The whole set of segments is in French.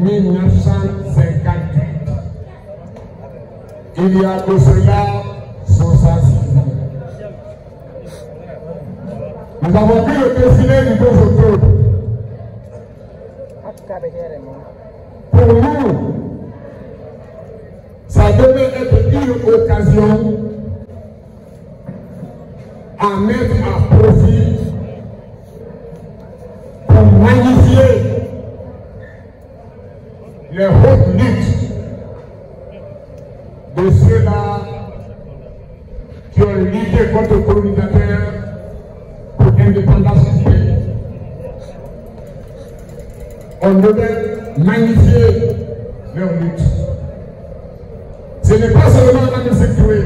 1958. Il y a de cela 66 ans. Nous avons vu le défilé du 2 octobre. Pour nous, ça devait être une occasion à mettre à profit pour magnifier les hautes luttes de ceux-là qui ont lutté contre le colonisateur pour l'indépendance du pays. On devait magnifier leur lutte. Ce n'est pas seulement Ahmed Sékou Touré.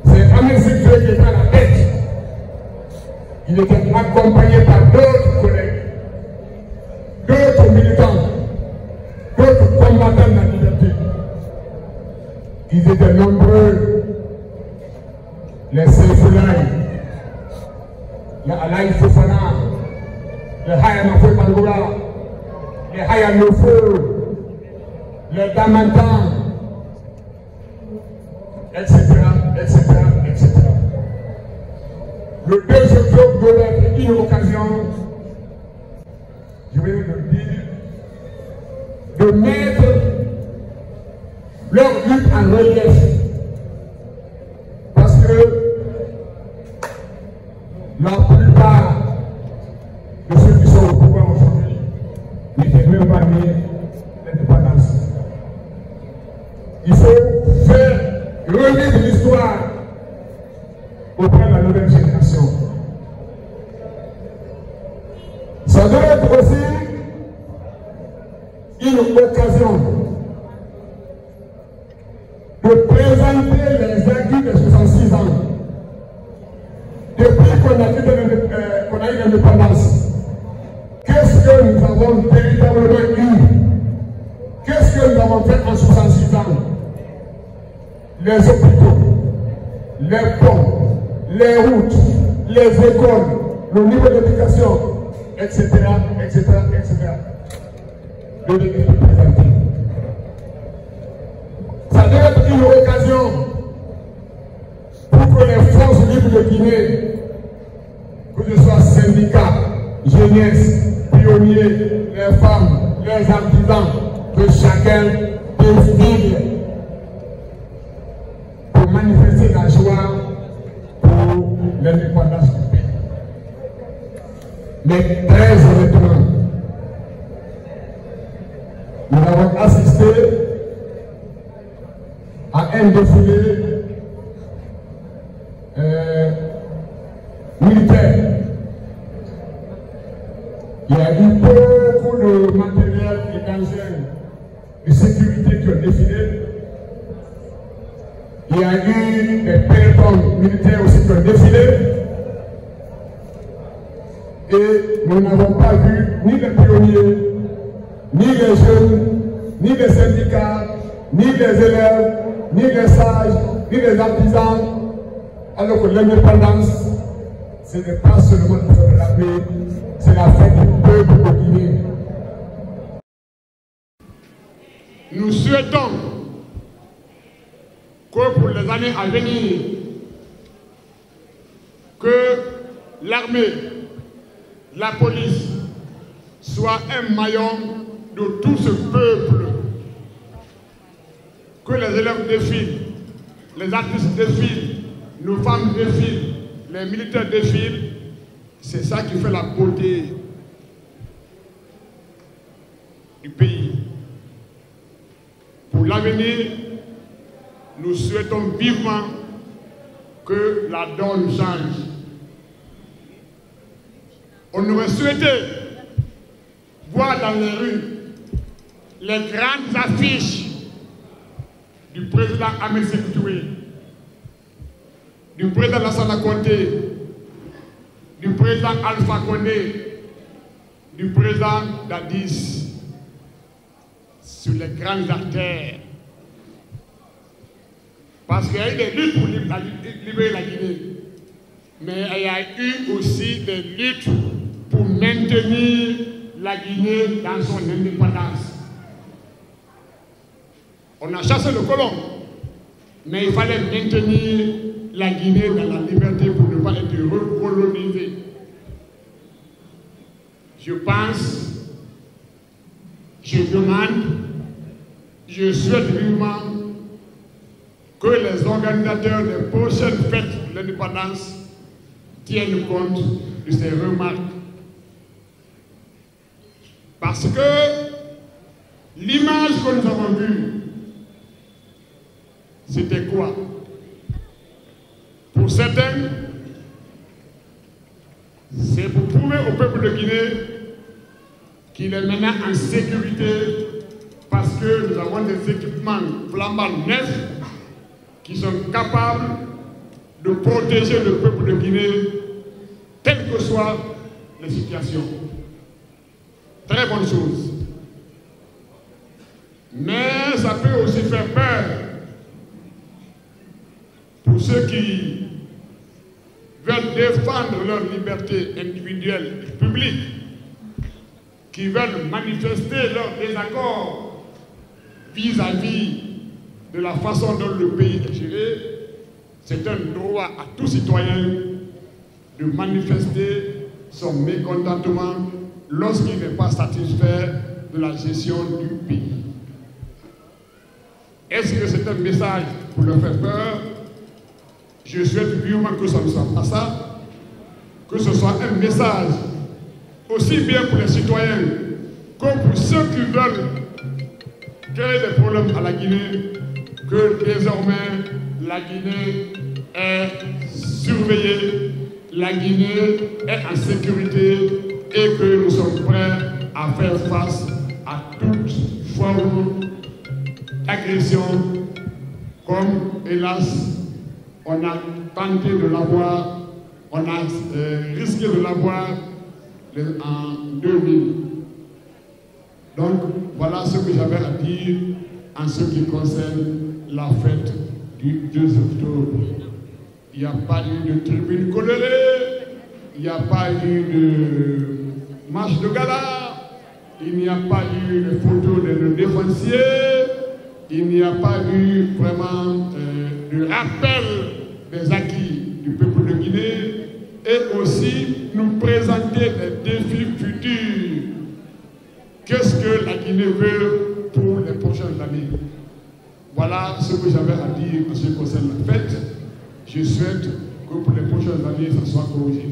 C'est Ahmed Sékou Touré qui est à la tête. Il était accompagné par d'autres collègues, d'autres militants, d'autres combattants de la liberté. Ils étaient nombreux. Les Seyfoulaye, les Alaï Fofana, les Haya Mafoué Bangoura, les Haya Nofo, les Damantans, etc., etc., etc. Le 2 octobre devait être une occasion, je vais le dire, de mettre leur lutte en relief. Parce que la plupart de ceux qui sont au pouvoir aujourd'hui n'étaient même pas nés l'indépendance. Il faut faire revivre l'histoire auprès de la nouvelle génération. Ça doit être aussi une occasion de présenter les acquis de 66 ans. Depuis qu'on a eu l'indépendance, qu'est-ce que nous avons véritablement eu? Qu'est-ce que nous avons fait en 66 ans? Les hôpitaux, les ponts, les routes, les écoles, le niveau d'éducation, etc., etc., etc. devait être présenté. Ça doit être une occasion pour que les forces libres de Guinée, que ce soit syndicats, jeunesse, pionniers, les femmes, les artisans, que chacun défile pour manifester la joie pour l'indépendance du pays. Mais très honnêtement, nous avons assisté à un défilé militaire. Il y a eu beaucoup de matériel et d'engins de sécurité qui ont défilé. Il y a eu des pelotons militaires aussi qui ont défilé. Et nous n'avons pas vu ni les pionniers, ni les jeunes, ni les syndicats, ni les élèves, ni les sages, ni les artisans, alors que l'indépendance, ce n'est pas seulement le fête de l'armée, c'est la fête du peuple de Guinée. Nous souhaitons que pour les années à venir, que l'armée, la police, soit un maillon de tout ce peuple. Que les élèves défilent, les artistes défilent, nos femmes défilent, les militaires défilent. C'est ça qui fait la beauté du pays. Pour l'avenir, nous souhaitons vivement que la donne change. On aurait souhaité voir dans les rues les grandes affiches du président Ahmed Sékou Touré, du président Lassana Conté, du président Alpha Condé, du président Dadis, sur les grandes artères. Parce qu'il y a eu des luttes pour libérer la Guinée, mais il y a eu aussi des luttes pour maintenir la la Guinée dans son indépendance. On a chassé le colon, mais il fallait maintenir la Guinée dans la liberté pour ne pas être recolonisée. Je pense, je demande, je souhaite vivement que les organisateurs des prochaines fêtes de l'indépendance tiennent compte de ces remarques. Parce que l'image que nous avons vue, c'était quoi? Pour certains, c'est pour prouver au peuple de Guinée qu'il est maintenant en sécurité parce que nous avons des équipements flambants neufs qui sont capables de protéger le peuple de Guinée, quelles que soient les situations. Très bonne chose. Mais ça peut aussi faire peur pour ceux qui veulent défendre leur liberté individuelle et publique, qui veulent manifester leur désaccord vis-à-vis de la façon dont le pays est géré. C'est un droit à tout citoyen de manifester son mécontentement lorsqu'il n'est pas satisfait de la gestion du pays. Est-ce que c'est un message pour leur faire peur? Je souhaite vivement que ça ne soit pas ça, que ce soit un message aussi bien pour les citoyens que pour ceux qui veulent créer des problèmes à la Guinée, que désormais la Guinée est surveillée, la Guinée est en sécurité et que nous sommes prêts à faire face à toute forme d'agression, comme hélas on a tenté de l'avoir, on a risqué de l'avoir en 2000. Donc voilà ce que j'avais à dire en ce qui concerne la fête du 2 octobre. Il n'y a pas eu de tribune colorée, il n'y a pas eu de marche de gala, il n'y a pas eu de photos de nos défonciers, il n'y a pas eu vraiment de rappel des acquis du peuple de Guinée et aussi nous présenter des défis futurs. Qu'est-ce que la Guinée veut pour les prochaines années? Voilà ce que j'avais à dire en ce qui concerne la fête. Je souhaite que pour les prochaines années, ça soit corrigé.